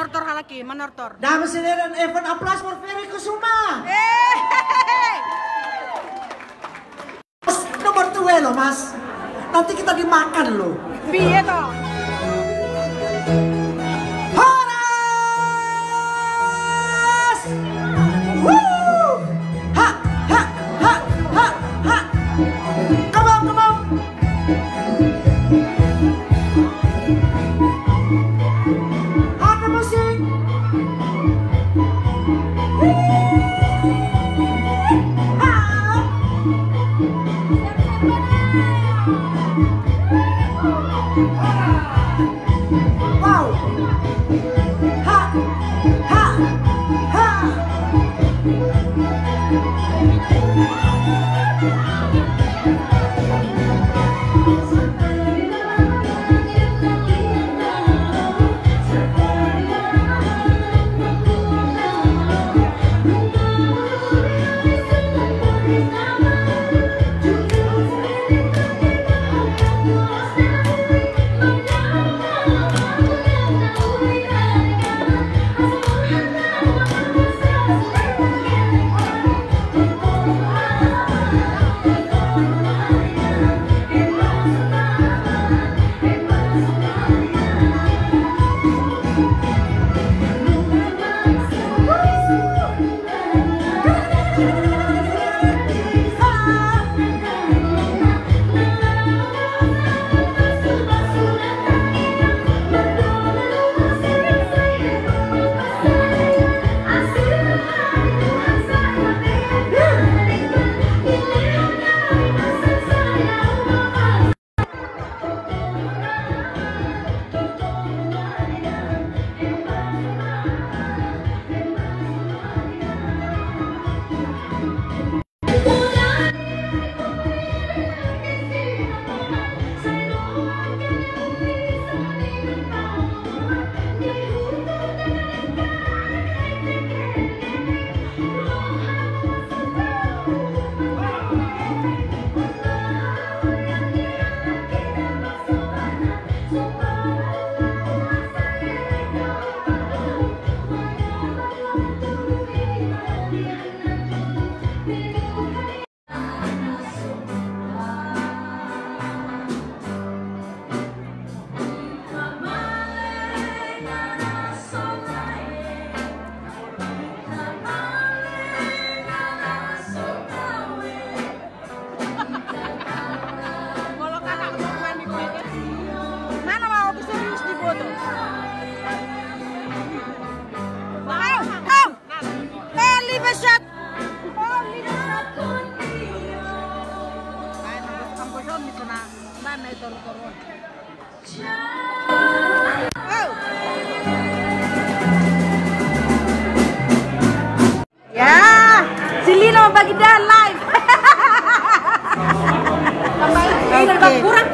Manortor halaki, manortor. Dames en heren, even een applaus voor Ferry Kusuma. Mas, nomor 2 loh mas. Nanti kita dimakan loh. Piye toh? Horas! Woo! Ha, ha, ha, ha, ha. Come on, come on. Ada musik. Wow. Ha, ha, ha. Ya, si Lino bagi dan live. Kurang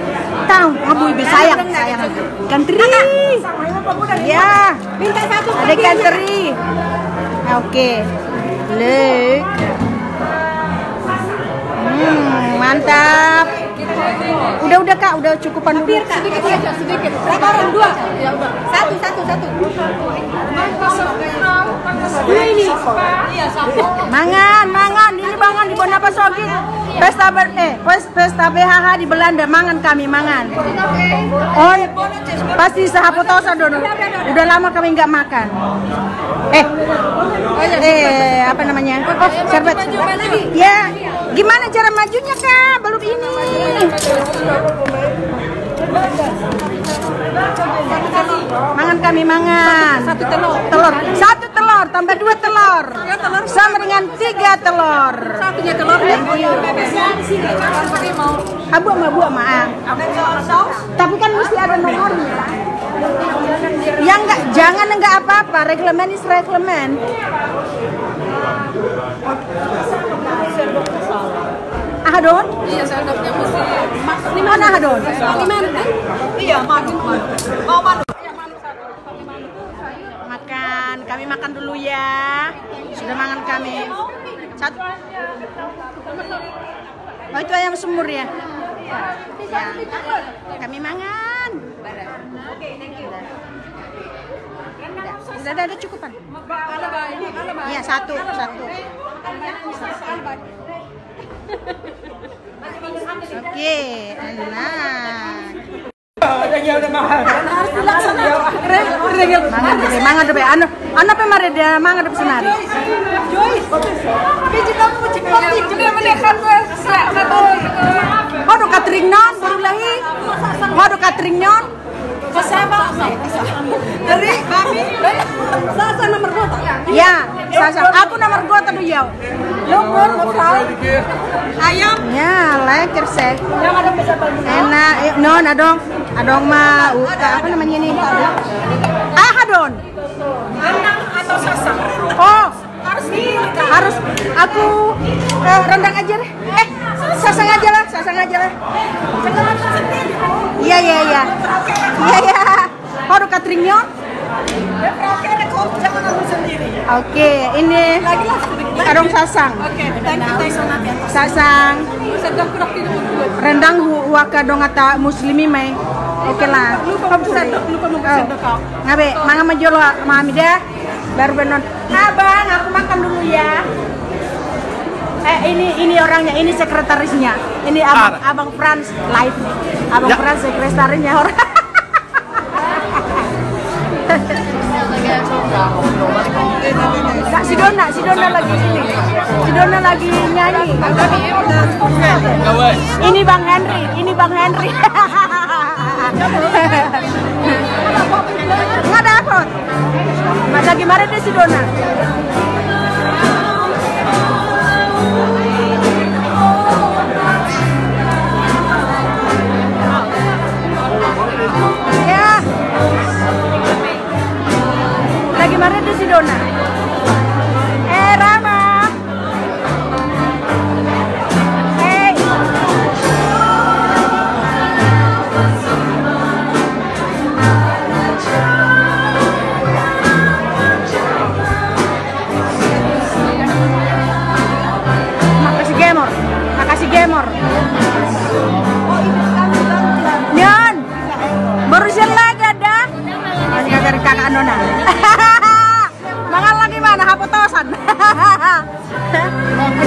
tahu kamu ibu sayang kantri. Ya, minta satu. Ada kantri. Oke, look. Mantap. Udah kak, udah cukupan dulu. Sedikit aja, sedikit. Berapa orang? 2? Ya udah. Satu. Dua ini. Iya, satu. Mangan. Ini mangan di Bonapa Sogit. Pesta BHH di Belanda, mangan kami, mangan. Oh, pasti sahapotosa dono. Udah lama kami nggak makan. Apa namanya? Oh, serbat. Ya, gimana cara majunya kak? Belum ini. Mangan kami, mangan. Satu telur, tambah 2 telur. Sama dengan 3 telur. Satunya telur ya. Abu maaf. Tapi kan mesti ada nomornya. Ya enggak, jangan enggak apa-apa. Reglemen is reglemen. Ahadon? Iya, sendoknya mesti Mana ahadon? Iya, madu. Mau madu. Makan, kami makan dulu ya. Sudah makan kami. Satu. Oh itu ayam semur ya? Ya. Kami mangan. Oke, thank you. Ada cukupan. Iya, satu. Oke, enak. Mangga deh, anu apa mari dia mangga deh senari. Waduh catering non baru lahi. Waduh catering non. Dari kami. Sasa nomor 2. Ya, Sasa. Aku nomor 2 tadi ya. Nomor ayam. Ya, lekker sih. Enak. Non, adong mah apa namanya ini? Adon. Rendang atau sasang? Oh, harus aku rendang aja deh. Sasang aja lah. Iya. Waduh cateringnya. Oke, ini adong sasang. Sasang. Rendang waka dong ata muslimi mai. Oke lah. Lupa ngabe, mangga majolo mami dah. Baru benon. Abang, aku makan dulu ya. Ini orangnya, ini sekretarisnya. Ini abang Frans live. Abang Frans sekretarisnya orang. Si Dona lagi ini. Si Dona lagi nyanyi. Ini Bang Henry. Nggak dapat. Masa gimana deh si Dona? Ya. Lagi mana deh si Dona? Rama. Makasih Gemor. Nyon. Baru siang lagi ada. Ini dari kakak Nona. Mangan lagi mana? Hapotosan.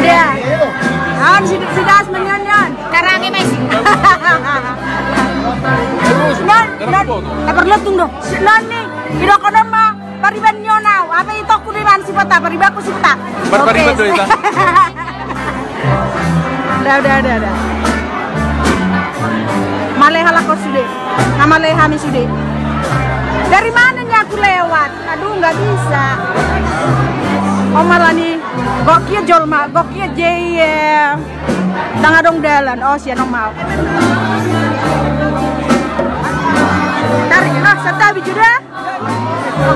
Dia. Nyon si das menyon. Karangi mes. Nyon. Perlutung dong. Nyon nih. Ida kono mah pariban nyonau. Apa itu aku di man sipata? Paribaku sipata. Pariban do ita. Udah. Maleha lah kau sudah. Maleha mi sudah. Dari mananya aku lewat? Aduh, nggak bisa. Oh malah nih, gokia jolma, gokia jaya. Tengah dong dalan. Oh siapa mau? Tarik, setabi juga.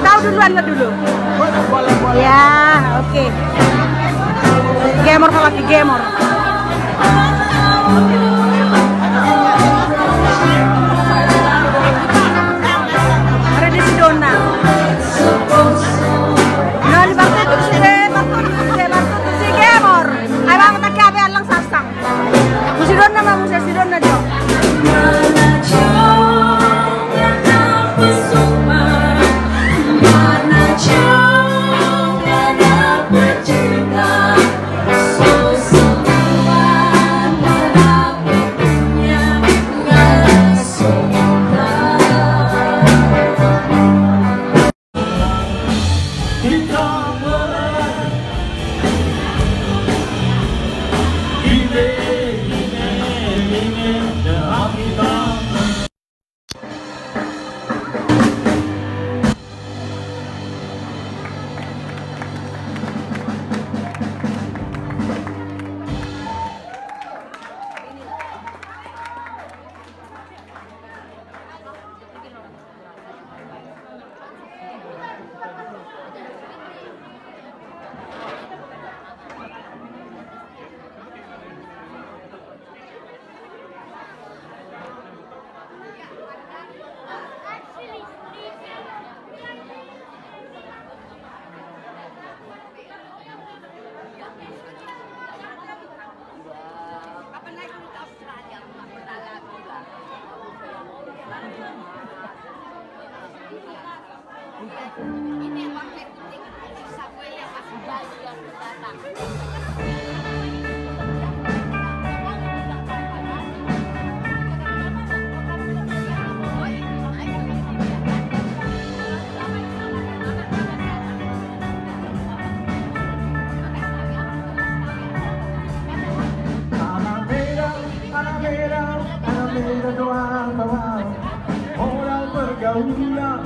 Kau duluan lah dulu. Ya, oke. Gemor kalau lagi gemor. Ada di si Dona. Nah, di bangku itu si Gemor. Ay, bang, tak kaya lang sasang. Si Dona mah, si Dona jo. Ini yang pakai penting Samuel yang masih bayi yang datang. Doang bawah orang bergaulan